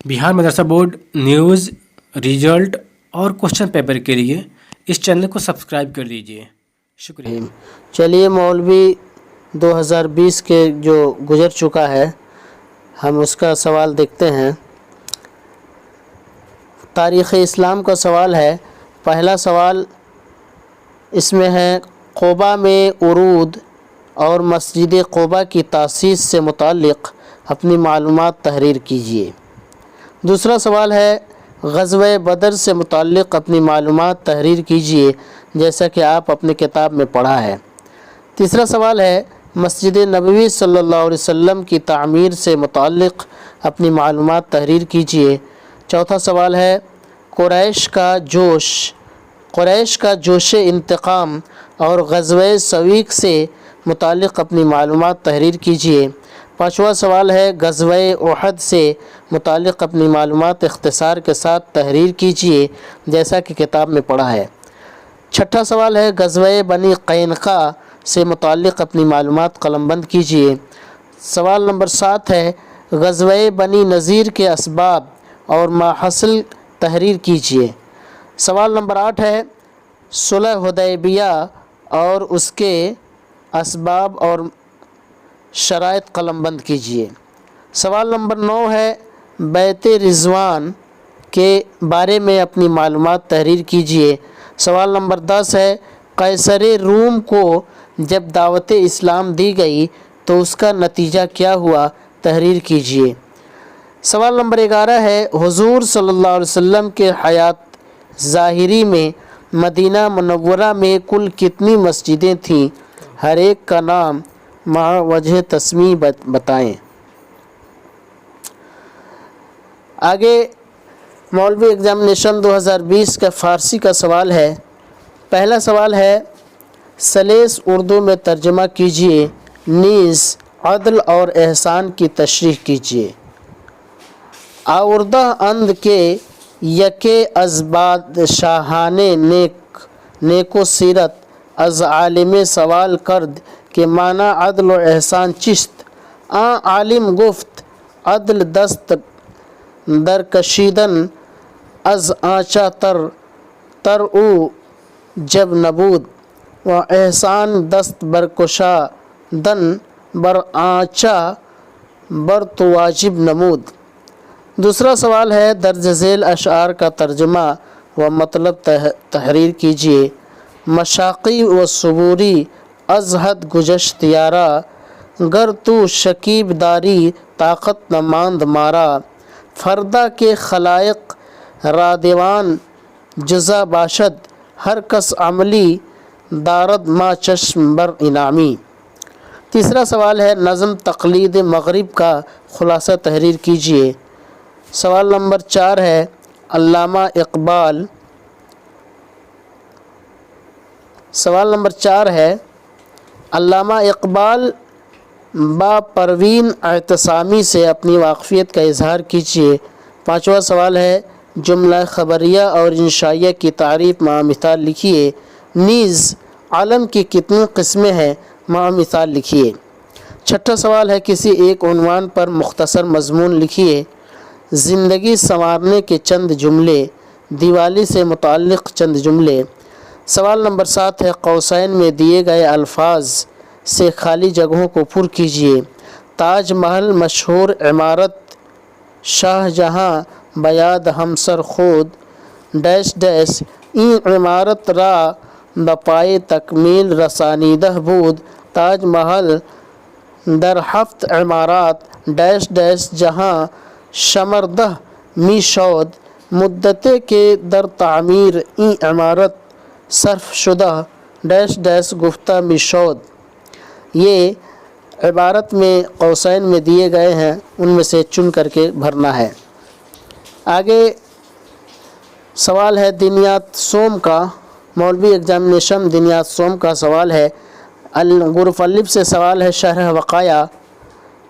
बिहार मदरसा board news result और question paper के लिए इस चैनल को सब्सक्राइब कर लीजिए। शुक्रिया। चलिए मौलवी 2020 के जो गुजर चुका है हम उसका सवाल देखते हैं। तारीख़ इस्लाम का सवाल है। पहला सवाल इसमें है, क़ुबा में उरूद और मस्जिद क़ुबा की तासीस से मुताल्लिक़ अपनी मालूमात तहरीर कीजिए। दूसरा सवाल है, ग़ज़वे बदर से मुताल्लिक़ अपनी मालूमात तहरीर कीजिए जैसा कि आप अपनी किताब में पढ़ा है। तीसरा सवाल है, मस्जिद नबवी सल्लल्लाहु अलैहि वसल्लम की तामीर से मुताल्लिक़ अपनी मालूमात तहरीर कीजिए। चौथा सवाल है, कुरैश का जोश इंतकाम और ग़ज़वे सवीक से मुताल्लिक़ अपनी मालूमात तहरीर कीजिए। पाँचवा सवाल है, ग़ज़वे उहद से मुताल्लिक़ अपनी मालूमात इख्तिसार के साथ तहरीर कीजिए जैसा कि किताब में पढ़ा है। छठा सवाल है, ग़ज़वे बनी क़ैनुक़ा से मुताल्लिक़ अपनी मालूमात कलमबंद कीजिए। सवाल नंबर 7 है, ग़ज़वे बनी नज़ीर के असबाब और माहसल तहरीर कीजिए। सवाल नंबर 8 है, सुलह हुदैबिया और उसके असबाब और शराइत कलमबंद कीजिए। सवाल नंबर 9 है, बैत रिज़वान के बारे में अपनी मालूमात तहरीर कीजिए। सवाल नंबर 10 है, कैसर रूम को जब दावत इस्लाम दी गई तो उसका नतीजा क्या हुआ, तहरीर कीजिए। सवाल नंबर 11 है, हुज़ूर सल्लल्लाहु अलैहि वसल्लम के हयात ज़ाहिरी में मदीना मुनव्वरा में कुल कितनी मस्जिदें थीं, हर एक का नाम मा वजह तस्मी बताएं। आगे मौलवी एग्ज़ामिनेशन 2020 का फ़ारसी का सवाल है। पहला सवाल है, सलेस उर्दू में तर्जमा कीजिए, नीज़ अदल और एहसान की तशरीह कीजिए। आउर्दा अंद के यके अज़ बादशाहाने नेको सीरत अज़ आलिम सवाल करद के माना अदल और एहसान चिस्त आलिम गुफ्त अदल दस्त दरकशीदन अज़ आचा तर उ जब नबूद व एहसान दस्त बरकुशा दन बर आचा बर तो वाजिब नमूद। दूसरा सवाल है, दर्ज झेल अशआर का तर्जुमा व मतलब तहरीर कीजिए। मशाक़ी व सबूरी अज़हद गुज़श्त यारा गर तू शकीब दारी ताक़त न मांद मारा फ़र्दा के खलाइक रादवान जुज़ा बाशद हर कस अमली दारद मा चश्म बर इनामी। तीसरा सवाल है, नज़म तक़लीद मग़रिब का ख़ुलासा तहरीर कीजिए। सवाल नंबर 4 है, अल्लामा इक़बाल सवाल नंबर 4 है, अल्लामा इक़बाल बा परवीन एहतसामी से अपनी वाक़फ़ियत का इजहार कीजिए। पाँचवा सवाल है, जुमला ख़बरिया और इंशाइया की तारीफ़ मा मिसाल लिखिए। नीज़ आलम की कितनी किस्में हैं, मा मिसाल लिखिए। छठा सवाल है, किसी एक उन्वान पर मुख्तसर मज़मून लिखिए। ज़िंदगी संवारने के चंद जुमले, दिवाली से मुताल्लिक़ चंद जुमले। सवाल नंबर 7 है, कौसैन में दिए गए अल्फाज से खाली जगहों को पुर कीजिए। ताज महल मशहूर इमारत शाहजहाँ बयाद हमसर खुद डैश डैश ई इमारत रा बपाए तकमील रसानीदह बूद ताज महल दर हफ्त इमारात डैश डैश जहाँ शमरदह मी शौद मुद्दते के दर तामीर ई इमारत सर्फ शुदा डैश डैश गुफ्ता मी शौद। ये इबारत में कौसैन में दिए गए हैं, उनमें से चुन करके भरना है। आगे सवाल है दिनियात सोम का। मौलवी एग्ज़ामिनेशन दिनियात सोम का सवाल है। गुरुफ़ अलिफ से सवाल है, शरह वक़ाया।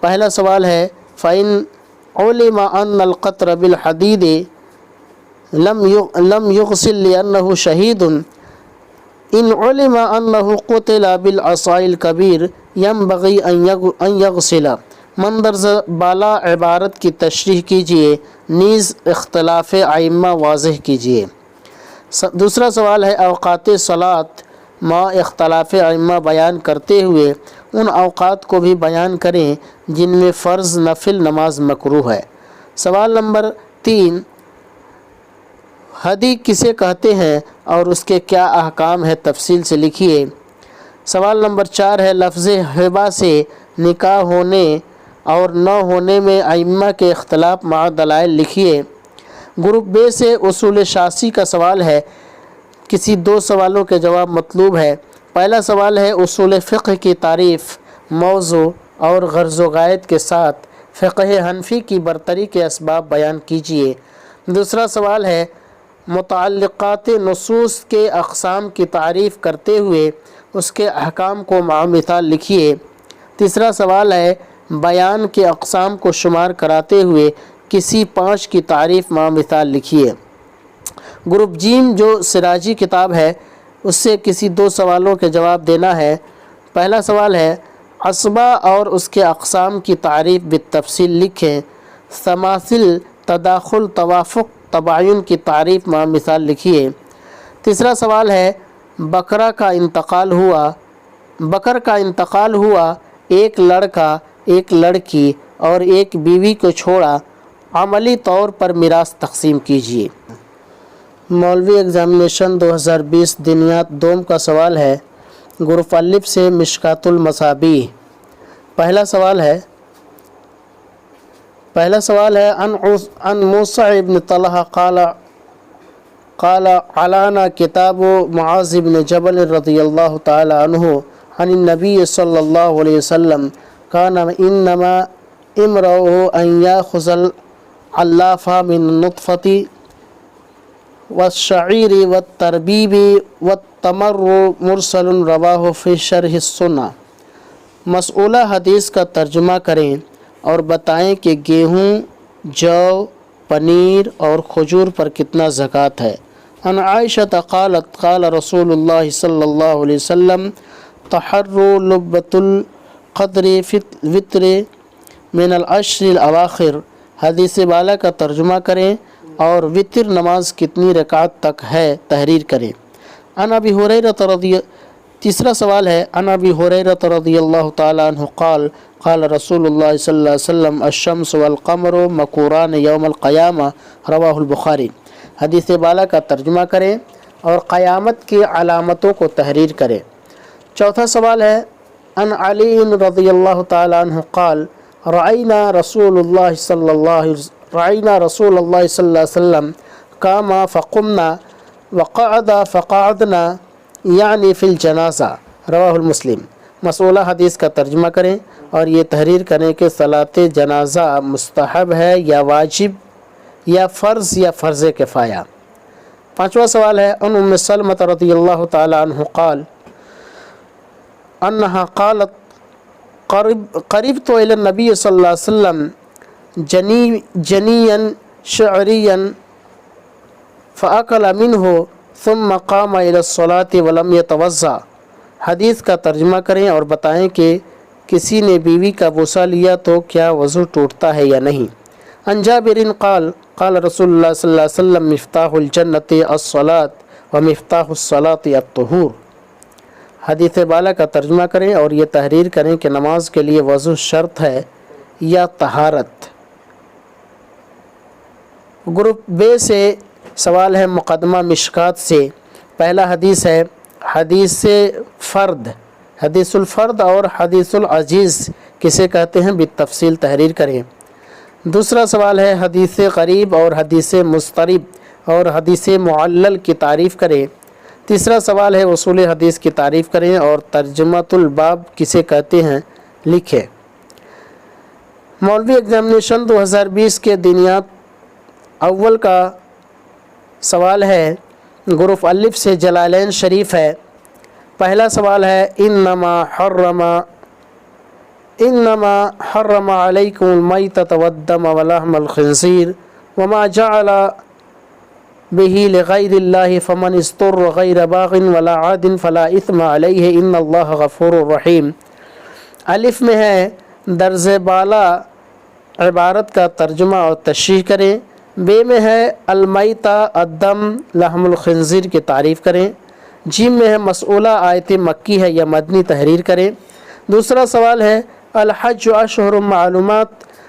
पहला सवाल है, फ़इन उलिमा अन्नल क़त्र बिल हदीद लम युग़सिल लिअन्नहु शहीदुन इन उलिमा अन्नहु क़ुतिला बिल असाइल कबीर यंबग़ी अन यग़सिला مندرجہ بالا عبارت کی تشریح کیجیے، نیز اختلاف ائمہ واضح کیجیے۔ دوسرا سوال ہے اوقات صلاۃ ما اختلاف ائمہ بیان کرتے ہوئے ان اوقات کو بھی بیان کریں جن میں فرض نفل نماز مکروہ ہے۔ سوال نمبر 3، ہدی کسے کہتے ہیں اور اس کے کیا احکام ہے، تفصیل سے لکھیے۔ سوال نمبر 4 ہے لفظ ہبہ سے نکاح ہونے اور نہ ہونے میں ائمہ کے اختلاف مع دلائل لکھیے۔ گروپ بے سے اصول شاسی کا سوال ہے، کسی 2 سوالوں کے جواب مطلوب ہے۔ پہلا سوال ہے اصول فقہ کی تعریف، موضوع اور غرض و غایت کے ساتھ فقہ حنفی کی برتری کے اسباب بیان کیجیے۔ دوسرا سوال ہے متعلقات نصوص کے اقسام کی تعریف کرتے ہوئے اس کے احکام کو مع مثال لکھیے۔ تیسرا سوال ہے بیان کے اقسام کو شمار کراتے ہوئے کسی 5 کی تعریف مع مثال لکھیے۔ گروپ جیم جو سراجی کتاب ہے اس سے کسی 2 سوالوں کے جواب دینا ہے۔ پہلا سوال ہے عصبہ اور اس کے اقسام کی تعریف بالتفصیل لکھیں۔ تماثل، تداخل، توافق، تباین کی تعریف مع مثال لکھیے۔ تیسرا سوال ہے بکر کا انتقال ہوا، ایک لڑکا، ایک لڑکی اور ایک بیوی کو چھوڑا، عملی طور پر میراث تقسیم کیجیے۔ مولوی ایگزامینیشن 2020 دنیات دوم کا سوال ہے، گروپ الف سے مشکات المصابیح۔ پہلا سوال ہے ان موسیٰ بن طلحہ قال علانا کتاب معاذ بن جبل رضی اللہ تعالی عنہ عن النبی صلی اللہ علیہ وسلم کان انما امرؤه ان یاخذ العلاف من النطفة والشعیر والتربیب والتمر مرسل رواہ فی شرح السنہ۔ مسئولہ حدیث کا ترجمہ کریں اور بتائیں کہ گیہوں، جو، پنیر اور کھجور پر کتنا زکوٰۃ ہے۔ ان عائشہ قالت قال رسول اللہ صلی اللہ علیہ وسلم تحروا لبۃ القدر فی الوتر من العشر الاواخر۔ حدیث بالا کا ترجمہ کریں اور وتر نماز کتنی رکعت تک ہے تحریر کریں۔ تیسرا سوال ہے ان ابی ہریرہ رضی اللہ تعالی عنہ قال قال رسول اللہ صلی اللہ علیہ وسلم الشمس والقمر مکوران یوم القیامہ رواہ البخاری۔ حدیث بالا کا ترجمہ کریں اور قیامت کی علامتوں کو تحریر کریں۔ چوتھا سوال ہے ان علی رضی اللہ تعالی عنہ قال رأینا رسول اللہ صلی اللہ علیہ وسلم قام فقمنا وقعد فقعدنا یعنی فی الجنازہ رواہ المسلم۔ مسئولہ حدیث کا ترجمہ کریں اور یہ تحریر کریں کہ صلاۃ جنازہ مستحب ہے یا واجب یا فرض کفایہ۔ پانچواں سوال ہے ان ام سلمہ رضی اللہ تعالی عنہ قال انہا قالت قربت الی النبی صلی اللہ علیہ وسلم جنیا شعریا فاکل منہ ثم قام الی الصلاة ولم یتوضا۔ حدیث کا ترجمہ کریں اور بتائیں کہ کسی نے بیوی کا بوسہ لیا تو کیا وضو ٹوٹتا ہے یا نہیں۔ عن جابر قال قال رسول اللہ صلی اللہ علیہ وسلم مفتاح الجنت الصلاة ومفتاح الصلاة الطہور۔ حدیث بالا کا ترجمہ کریں اور یہ تحریر کریں کہ نماز کے لیے وضو شرط ہے یا طہارت۔ گروپ بے سے سوال ہے مقدمہ مشکات سے۔ پہلا حدیث ہے حدیث الفرد اور حدیث العزیز کسے کہتے ہیں بالتفصیل تحریر کریں۔ دوسرا سوال ہے حدیث غریب اور حدیث مضطرب اور حدیث معلل کی تعریف کریں۔ تیسرا سوال ہے اصول حدیث کی تعریف کریں اور ترجمۃ الباب کسے کہتے ہیں لکھیں۔ مولوی ایگزامینیشن 2020 کے دنیات اول کا سوال ہے، گروپ الف سے جلالین شریف ہے۔ پہلا سوال ہے انما حرم علیکم المیتۃ والدم ولحم الخنزیر وما جعل به لغیر اللہ فمن اضطر غیر باغ ولا عاد فلا اثم علیہ ان اللہ غفور رحیم۔ الف میں ہے درز بالا عبارت کا ترجمہ اور تشریح کریں۔ بے میں ہے المیتہ الدم لحم الخنزیر کی تعریف کریں۔ جیم میں ہے مسئولہ آیت مکی ہے یا مدنی تحریر کریں۔ دوسرا سوال ہے الحج اشہر معلومات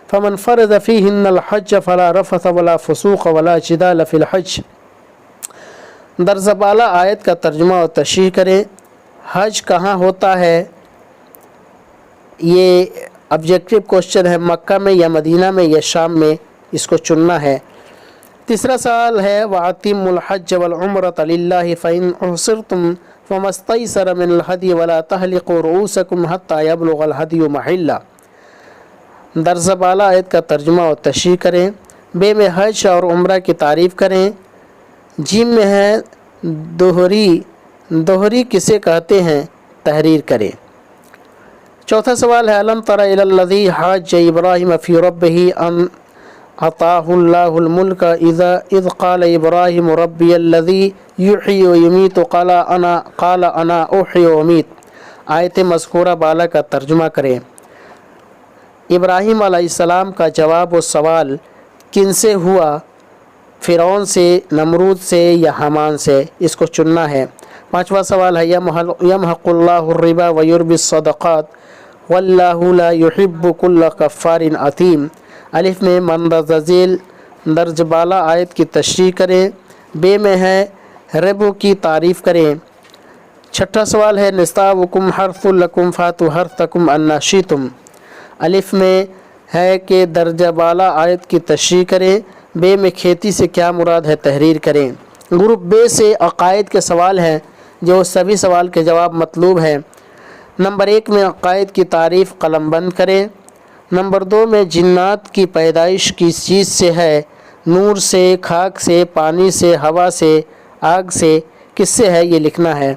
فمن فرض فیہن الحج فلا رفث ولا فسوق ولا جدال فی الحج۔ درز بالا آیت کا ترجمہ اور تشریح کریں۔ حج کہاں ہوتا ہے؟ یہ آبجیکٹیو کوشچن ہے، مکہ میں یا مدینہ میں یا شام میں، اس کو چننا ہے۔ تیسرا سوال ہے وَأَتِمُّوا الْحَجَّ وَالْعُمْرَةَ لِلَّهِ فَإِنْ أُحْصِرْتُمْ فَمَا اسْتَيْسَرَ مِنَ الْهَدْيِ وَلَا تَحْلِقُوا رُؤُوسَكُمْ حَتَّى يَبْلُغَ الْهَدْيُ مَحِلَّهُ۔ درز بالا آیت کا ترجمہ اور تشریح کریں۔ بے میں حج اور عمرہ کی تعریف کریں۔ جیم میں ہے دوہری کسے کہتے ہیں، تحریر کریں۔ چوتھا سوال ہے الم تر الی الذی حاج ابراہیم فی ربہ ان عطاہ اللہ الملک اذ قال ابراہیم ربی الذی یحیی و یمیت قال انا احیی و امیت۔ آیت مذکورہ بالا کا ترجمہ کریں۔ ابراہیم علیہ السلام کا جواب و سوال کن سے ہوا؟ فرعون سے، نمرود سے یا حامان سے؟ اس کو چننا ہے۔ پانچواں سوال ہے یمحق اللہ الربا ویربی الصدقات واللہ لا یحب کل کفار اثیم۔ الف میں مندرجہ ذیل درج بالا آیت کی تشریح کریں۔ بے میں ہے ربو کی تعریف کریں۔ چھٹا سوال ہے نساؤکم حرث لکم فاتوا حرثکم انا شئتم۔ الف میں ہے کہ درجہ بالا آیت کی تشریح کریں۔ بے میں کھیتی سے کیا مراد ہے، تحریر کریں۔ گروپ بے سے عقائد کے سوال ہیں، جو سبھی سوال کے جواب مطلوب ہیں۔ نمبر 1 میں عقائد کی تعریف قلم بند کریں۔ نمبر 2 میں جنات کی پیدائش کس چیز سے ہے؟ نور سے، خاک سے، پانی سے، ہوا سے، آگ سے، کس سے ہے، یہ لکھنا ہے۔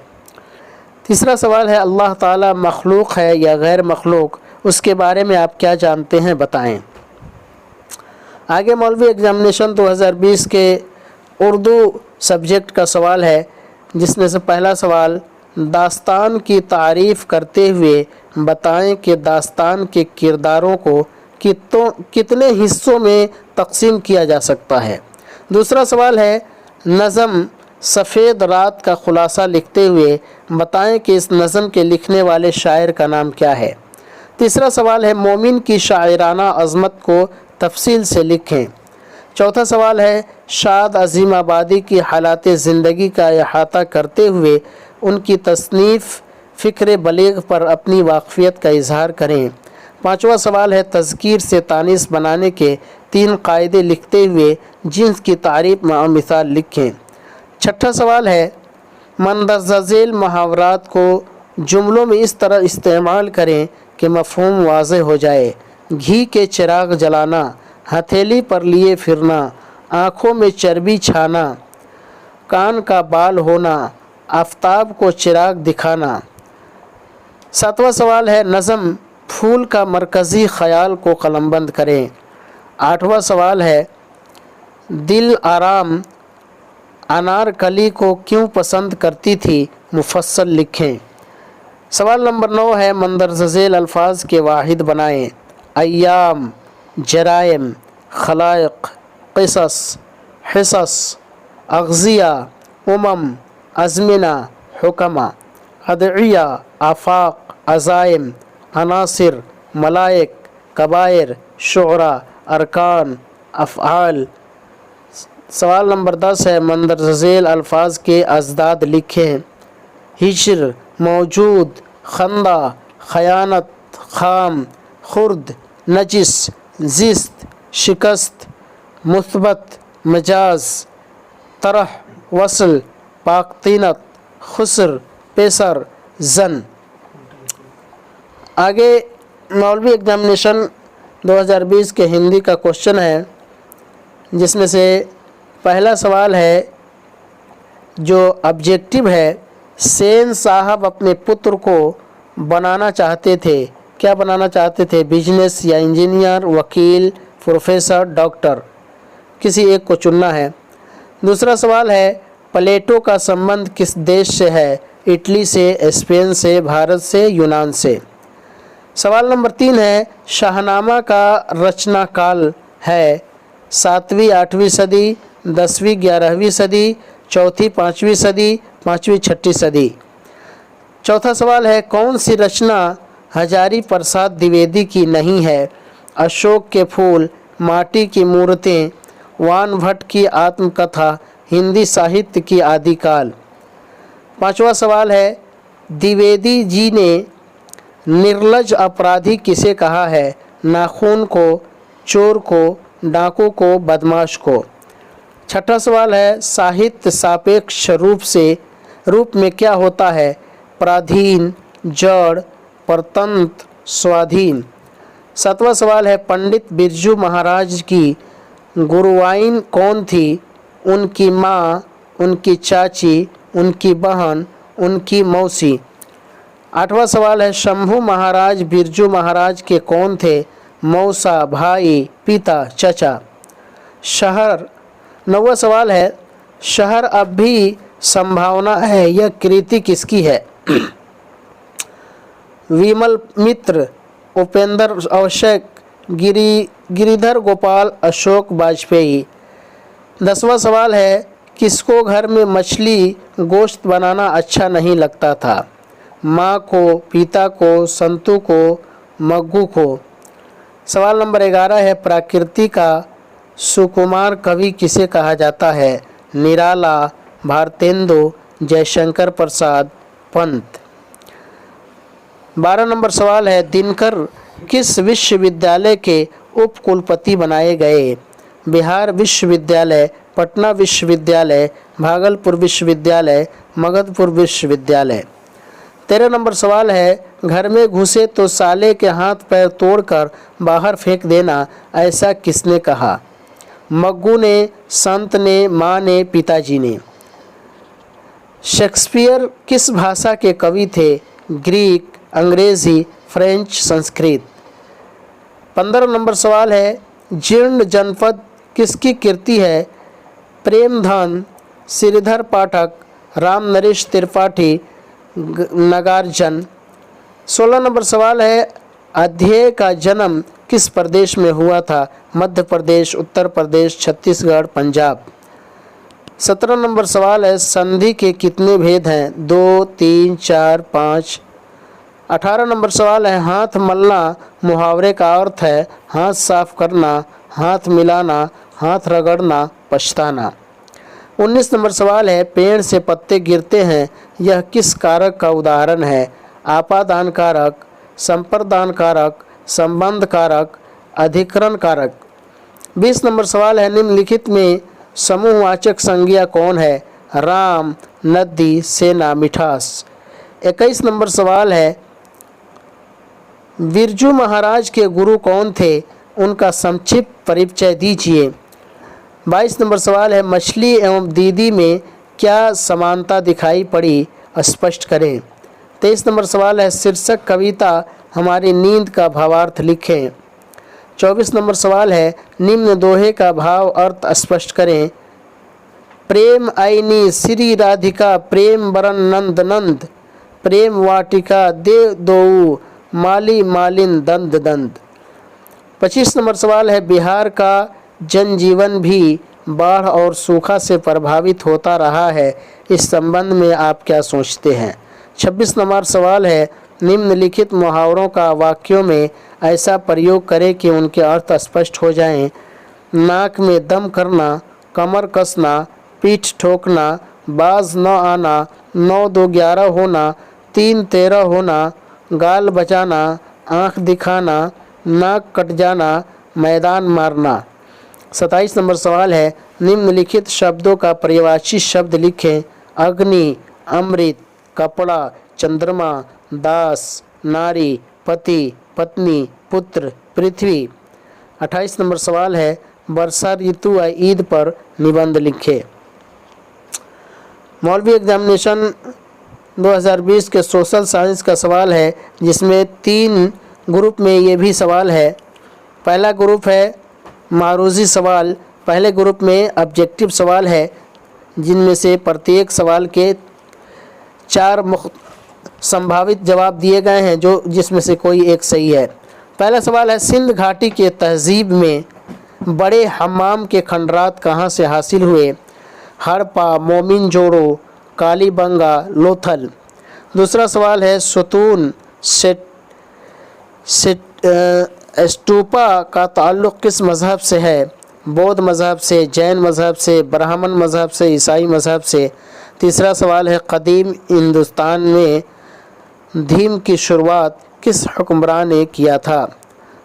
تیسرا سوال ہے اللہ تعالیٰ مخلوق ہے یا غیر مخلوق، اس کے بارے میں آپ کیا جانتے ہیں، بتائیں۔ آگے مولوی ایگزامینیشن 2020 کے اردو سبجیکٹ کا سوال ہے، جس میں سے پہلا سوال داستان کی تعریف کرتے ہوئے بتائیں کہ داستان کے کرداروں کو کتنے حصوں میں تقسیم کیا جا سکتا ہے۔ دوسرا سوال ہے نظم سفید رات کا خلاصہ لکھتے ہوئے بتائیں کہ اس نظم کے لکھنے والے شاعر کا نام کیا ہے۔ تیسرا سوال ہے مومن کی شاعرانہ عظمت کو تفصیل سے لکھیں۔ چوتھا سوال ہے شاد عظیم آبادی کی حالات زندگی کا احاطہ کرتے ہوئے ان کی تصنیف فکر بلیغ پر اپنی واقفیت کا اظہار کریں۔ پانچواں سوال ہے تذکیر سے تانیث بنانے کے 3 قاعدے لکھتے ہوئے جنس کی تعریف و مثال لکھیں۔ چھٹا سوال ہے مندرجہ ذیل محاورات کو جملوں میں اس طرح استعمال کریں کہ مفہوم واضح ہو جائے۔ گھی کے چراغ جلانا، ہتھیلی پر لیے پھرنا، آنکھوں میں چربی چھانا، کان کا بال ہونا، آفتاب کو چراغ دکھانا۔ ساتواں سوال ہے نظم پھول کا مرکزی خیال کو قلم بند کریں۔ آٹھواں سوال ہے دل آرام انار کلی کو کیوں پسند کرتی تھی، مفصل لکھیں۔ سوال نمبر 9 ہے مندرجہ ذیل الفاظ کے واحد بنائیں۔ ایام، جرائم، خلائق، قصص، حصص، اغذیہ، ازمنہ، حکمہ، ادعیہ، آفاق، عزائم، عناصر، ملائک، کبائر، شعراء، ارکان، افعال۔ سوال نمبر 10 ہے مندرجہ ذیل الفاظ کے ازداد لکھیں۔ ہجر، موجود، خندہ، خیانت، خام، خرد، نجس، زست، شکست، مثبت، مجاز، طرح، وصل، پاک طینت، خسر، پیسر، زن۔ آگے مولوی ایگزامینیشن 2020 کے ہندی کا کوشچن ہے، جس میں سے پہلا سوال ہے جو آبجیکٹیو ہے سین صاحب اپنے پتر کو بنانا چاہتے تھے، کیا بنانا چاہتے تھے، بزنس یا انجینئر، وکیل، پروفیسر، ڈاکٹر، کسی ایک کو چننا ہے۔ دوسرا سوال ہے پلیٹو کا سمبند کس دیش سے ہے، اٹلی سے، اسپین سے، بھارت سے، یونان سے۔ सवाल नंबर 3 है शाहनामा का रचना काल है 7वीं 8वीं सदी, 10वीं 11वीं सदी, 4वीं 5वीं सदी, 5वीं 6वीं सदी। चौथा सवाल है कौन सी रचना हजारी प्रसाद द्विवेदी की नहीं है? अशोक के फूल, माटी की मूर्तें, वान भट्ट की आत्मकथा, हिंदी साहित्य की आदिकाल। पांचवा सवाल है द्विवेदी जी ने निर्लज अपराधी किसे कहा है? नाखून को, चोर को, डाकू को, बदमाश को। छठा सवाल है साहित्य सापेक्ष रूप में क्या होता है? पराधीन, जड़, परतंत्र, स्वाधीन। सातवां सवाल है पंडित बिरजू महाराज की गुरुवाइन कौन थी? उनकी माँ, उनकी चाची, उनकी बहन, उनकी मौसी। आठवां सवाल है शंभू महाराज बिरजू महाराज के कौन थे? मौसा, भाई, पिता, चचा। शहर। नौवां सवाल है शहर अब भी संभावना है, यह कृति किसकी है? विमल मित्र, उपेंद्र अवशेक, गिरिधर गोपाल, अशोक वाजपेयी। 10वां सवाल है किसको घर में मछली गोश्त बनाना अच्छा नहीं लगता था? माँ को, पिता को, संतू को, मग्गू को। सवाल नंबर 11 है प्रकृति का सुकुमार कवि किसे कहा जाता है? निराला, भारतेंदु, जयशंकर प्रसाद, पंत। 12 नंबर सवाल है दिनकर किस विश्वविद्यालय के उप कुलपति बनाए गए? बिहार विश्वविद्यालय, पटना विश्वविद्यालय, भागलपुर विश्वविद्यालय, मगधपुर विश्वविद्यालय। 13 नंबर सवाल है घर में घुसे तो साले के हाथ पैर तोड़कर बाहर फेंक देना, ऐसा किसने कहा? मग्गू ने, संत ने, माँ ने, पिताजी ने। शेक्सपियर किस भाषा के कवि थे? ग्रीक, अंग्रेजी, फ्रेंच, संस्कृत। 15 नंबर सवाल है जीर्ण जनपद किसकी कृति है? प्रेमधन, श्रीधर पाठक, राम नरेश त्रिपाठी, नागार्जुन। 16 नंबर सवाल है अध्यय का जन्म किस प्रदेश में हुआ था? मध्य प्रदेश, उत्तर प्रदेश, छत्तीसगढ़, पंजाब। 17 नंबर सवाल है संधि के कितने भेद हैं? 2, 3, 4, 5। 18 नंबर सवाल है हाथ मलना मुहावरे का अर्थ है हाथ साफ करना, हाथ मिलाना, हाथ रगड़ना, पछताना। 19 नंबर सवाल है पेड़ से पत्ते गिरते हैं, यह किस कारक का उदाहरण है? आपादान कारक, संप्रदान कारक, संबंध कारक, अधिकरण कारक। 20 नंबर सवाल है निम्नलिखित में समूहवाचक संज्ञा कौन है? राम, नदी, सेना, मिठास। 21 नंबर सवाल है बिरजू महाराज के गुरु कौन थे? उनका संक्षिप्त परिचय दीजिए। 22 नंबर सवाल है मछली एवं दीदी में क्या समानता दिखाई पड़ी? स्पष्ट करें। 23 नंबर सवाल है शीर्षक कविता हमारी नींद का भावार्थ लिखें। 24 नंबर सवाल है निम्न दोहे का भाव अर्थ स्पष्ट करें। प्रेम आईनी श्री राधिका, प्रेम बरन नंद नंद, प्रेम वाटिका दे दो माली मालिन दंद दंद। 25 नंबर सवाल है बिहार का जनजीवन भी बाढ़ और सूखा से प्रभावित होता रहा है, इस संबंध में आप क्या सोचते हैं? 26 नंबर सवाल है निम्नलिखित मुहावरों का वाक्यों में ऐसा प्रयोग करें कि उनके अर्थ स्पष्ट हो जाएं। नाक में दम करना, कमर कसना, पीठ ठोकना, बाज न आना, 9 2 11 होना, 3 13 होना, गाल बचाना, आँख दिखाना, नाक कट जाना, मैदान मारना। 27 नंबर सवाल है निम्नलिखित शब्दों का पर्यायवाची शब्द लिखें। अग्नि, अमृत, कपड़ा, चंद्रमा, दास, नारी, पति, पत्नी, पुत्र, पृथ्वी। 28 नंबर सवाल है वर्षा ऋतु या ईद पर निबंध लिखें। मौलवी एग्जामिनेशन 2020 के सोशल साइंस का सवाल है जिसमें 3 ग्रुप में ये भी सवाल है। पहला ग्रुप है मारूजी सवाल। पहले ग्रुप में ऑब्जेक्टिव सवाल है जिनमें से प्रत्येक सवाल के 4 संभावित जवाब दिए गए हैं जिसमें से कोई एक सही है। पहला सवाल है, सिंध घाटी के तहजीब में बड़े हम्माम के खंडरात कहाँ से हासिल हुए? हड़प्पा, मोमिनजोड़ो, कालीबंगा, लोथल। दूसरा सवाल है, सुतून स्टूपा का ताल्लुक़ किस मज़हब से है? बौद्ध मज़हब से, जैन मज़हब से, ब्राह्मण मज़हब से, ईसाई मज़हब से। तीसरा सवाल है, क़दीम हिंदुस्तान में धीम की शुरुआत किस हुक्मरान ने किया था?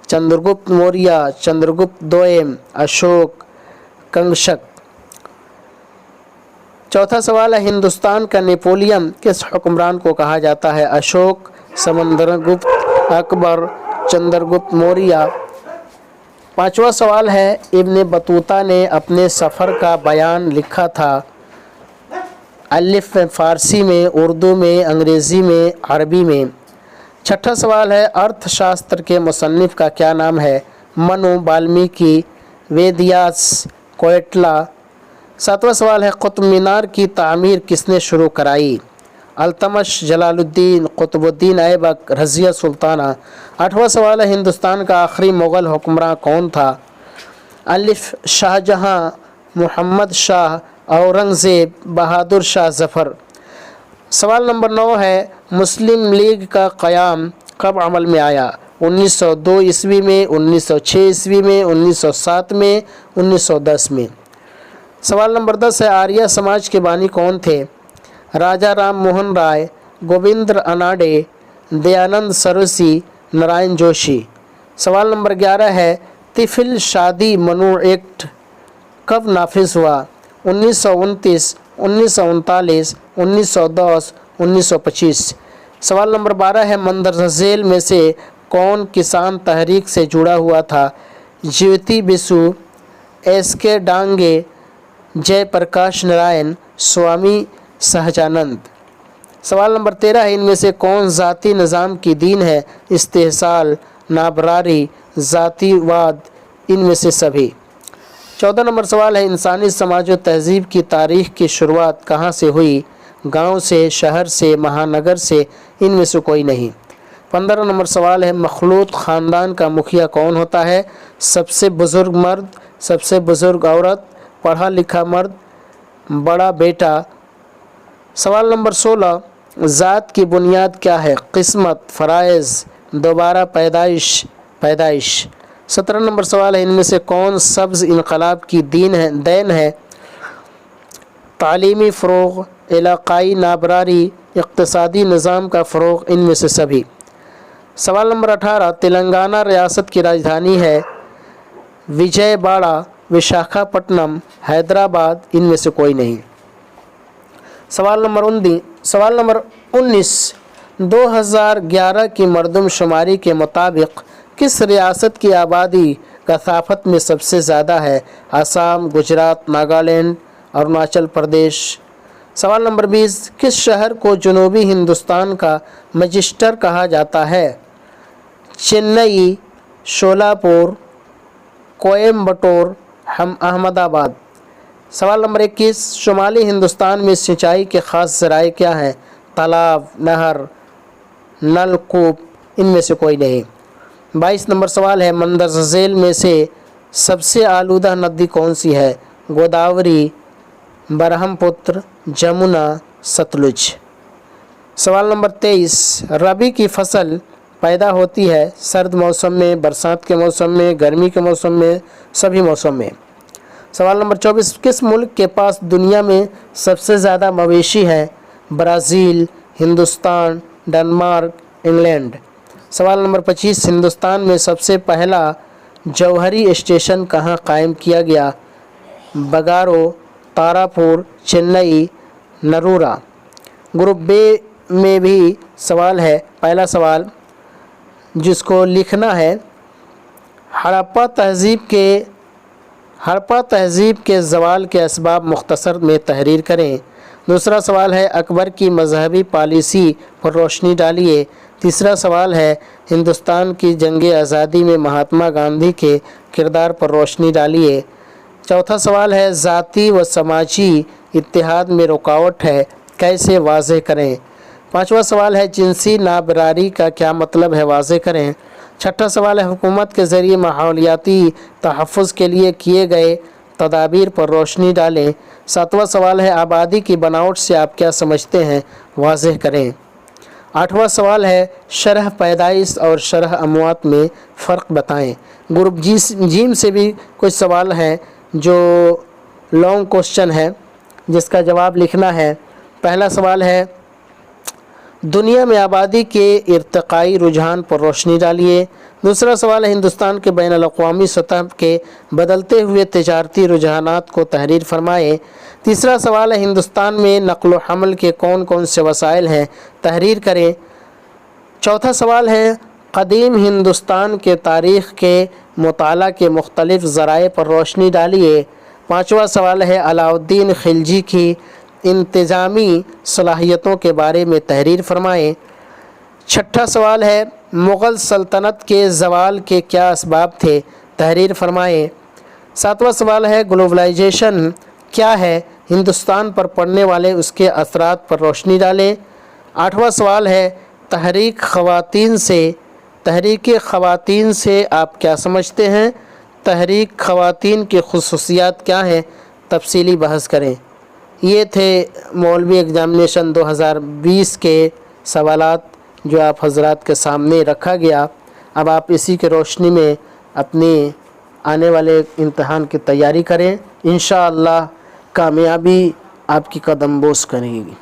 चंद्रगुप्त मौर्य, चंद्रगुप्त द्वितीय, अशोक, कंगशक। चौथा सवाल है, हिंदुस्तान का नेपोलियन किस हुक्मरान को कहा जाता है? अशोक, समुद्रगुप्त, अकबर, चंद्रगुप्त मौर्य। पांचवा सवाल है, इब्न बतूता ने अपने सफ़र का बयान लिखा था अलिफ में, फ़ारसी में, उर्दू में, अंग्रेज़ी में, अरबी में। छठा सवाल है, अर्थशास्त्र के मुसन्निफ़ का क्या नाम है? मनु, वाल्मीकि, वेदव्यास, कोयटला। सातवां सवाल है, कुतुब मीनार की तामीर किसने शुरू कराई? अल्तमश, जलालुद्दीन, कुतुबुद्दीन ऐबक, रज़िया सुल्ताना। आठवां सवाल है, हिंदुस्तान का आखिरी मुग़ल हुक्मरान कौन था? अलिफ, शाहजहाँ, मोहम्मद शाह, औरंगज़ेब, बहादुर शाह ज़फ़र। सवाल नंबर 9 है, मुस्लिम लीग का क़याम कब अमल में आया? 1902 ईस्वी में, 1906 ईस्वी में, 1907 में, 1910 में। सवाल नंबर 10 है, आर्य समाज के बानी कौन थे? राजा राम मोहन राय, गोविंद अनाडे, दयानंद सरस्वती, नारायण जोशी। सवाल नंबर 11 है, तिफिल शादी मनु एक्ट कब नाफिज हुआ? 1929, 1939, 1910, 1925। सवाल नंबर 12 है, मंदरजा झेल में से कौन किसान तहरीक से जुड़ा हुआ था? ज्योति बिसु, एस.के. डांगे, जयप्रकाश नारायण, स्वामी सहजानंद। सवाल नंबर 13 है, इनमें से कौन ज़ाती निज़ाम की दीन है? इस्तेहसाल, नाबरारी, ज़ातीवाद, इनमें से सभी। 14 नंबर सवाल है, इंसानी समाज व तहज़ीब की तारीख़ की शुरुआत कहाँ से हुई? गांव से, शहर से, महानगर से, इनमें से कोई नहीं। 15 नंबर सवाल है, मखलूत ख़ानदान का मुखिया कौन होता है? सबसे बुज़ुर्ग मर्द, सबसे बुज़ुर्ग औरत, पढ़ा लिखा मर्द, बड़ा बेटा। सवाल नंबर 16, ज़ात की बुनियाद क्या है? किस्मत, फ़राइज़, दोबारा पैदाइश। 17 नंबर सवाल है, इनमें से कौन सब्ज़ इनकलाब की देन है? तालीमी फ़रोग़, इलाक़ाई नाबरारी, इक़्तिसादी निज़ाम का फ़रोग़, इनमें से सभी। सवाल नंबर 18, तेलंगाना रियासत की राजधानी है? विजयवाड़ा, विशाखापट्टनम, हैदराबाद, इनमें से कोई नहीं। सवाल नंबर 19, 2011 की मरदमशुमारी के मुताबिक किस रियासत की आबादी कसाफत में सबसे ज़्यादा है? असम, गुजरात, नागालैंड, अरुणाचल प्रदेश। सवाल नंबर 20, किस शहर को जनूबी हिंदुस्तान का मैनचेस्टर कहा जाता है? चेन्नई, शोलापुर, कोयम्बटूर, अहमदाबाद। सवाल नंबर 21, शुमाली हिंदुस्तान में सिंचाई के ख़ास ज़राए क्या हैं? तालाब, नहर, नलकूप, इनमें से कोई नहीं। 22 नंबर सवाल है, मंदरजा झेल में से सबसे आलूदा नदी कौन सी है? गोदावरी, ब्रह्मपुत्र, जमुना, सतलुज। सवाल नंबर 23, रबी की फसल पैदा होती है सर्द मौसम में, बरसात के मौसम में, गर्मी के मौसम में, सभी मौसम में। सवाल नंबर 24, किस मुल्क के पास दुनिया में सबसे ज़्यादा मवेशी हैं? Brazil, Hindustan, Denmark, England. सवाल नंबर 25, हिंदुस्तान में सबसे पहला जौहरी स्टेशन कहाँ कायम किया गया? बगारो, तारापुर, चेन्नई, नरूरा। ग्रुप बे में भी सवाल है, पहला सवाल जिसको लिखना है, हड़प्पा तहज़ीब के ज़वाल के असबाब मुख्तसर में तहरीर करें। दूसरा सवाल है, अकबर की मजहबी पॉलिसी पर रोशनी डालिए। तीसरा सवाल है, हिंदुस्तान की जंग आज़ादी में महात्मा गांधी के किरदार पर रोशनी डालिए। चौथा सवाल है, ज़ाती व समाजी इत्तेहाद में रुकावट है, कैसे वाज़ेह करें। 5वां सवाल है जिनसी नाबरारी का क्या मतलब है, वाज़ेह करें। 6ठा सवाल है हुकूमत के ज़रिए माहौलियाती तहफ़्फ़ुज़ के लिए किए गए तदाबीर पर रोशनी डालें। 7वां सवाल है आबादी की बनावट से आप क्या समझते हैं, वाज़ेह करें। 8वां सवाल है शरह पैदाइश और शरह अमवात में फ़र्क बताएं। ग्रुप जीम से भी कुछ सवाल हैं जो लॉन्ग क्वेश्चन है जिसका जवाब लिखना है। पहला सवाल है दुनिया में आबादी के इर्तिकाई रुझान पर रोशनी डालिए। दूसरा सवाल है हिंदुस्तान के बैनुल अक़वामी सतह के बदलते हुए तिजारती रुझानात को तहरीर फरमाएँ। तीसरा सवाल है हिंदुस्तान में नक़्ल व हमल के कौन कौन से वसाइल हैं, तहरीर करें। चौथा सवाल है क़दीम हिंदुस्तान के तारीख़ के मुताला के मुख्तलिफ़ ज़राए पर रोशनी डालिए। 5वां सवाल है अलाउद्दीन खिलजी की इंतज़ामी सलाहियतों के बारे में तहरीर फरमाएँ। 6ठा सवाल है मुग़ल सल्तनत के ज़वाल के क्या असबाब थे, तहरीर फरमाएँ। 7वां सवाल है ग्लोबलाइजेशन क्या है, हिंदुस्तान पर पड़ने वाले उसके असरात पर रोशनी डालें। 8वां सवाल है तहरीक ख़वातीन से आप क्या समझते हैं, तहरीक ख़वातीन की खुसूसियात क्या हैं, तफसीली बहस करें। ये थे मौलवी एग्ज़ामिनेशन 2020 के सवालात जो आप हज़रात के सामने रखा गया। अब आप इसी के रोशनी में अपनी आने वाले इम्तहान की तैयारी करें। इंशाअल्लाह कामयाबी आपकी कदम बोस करेगी।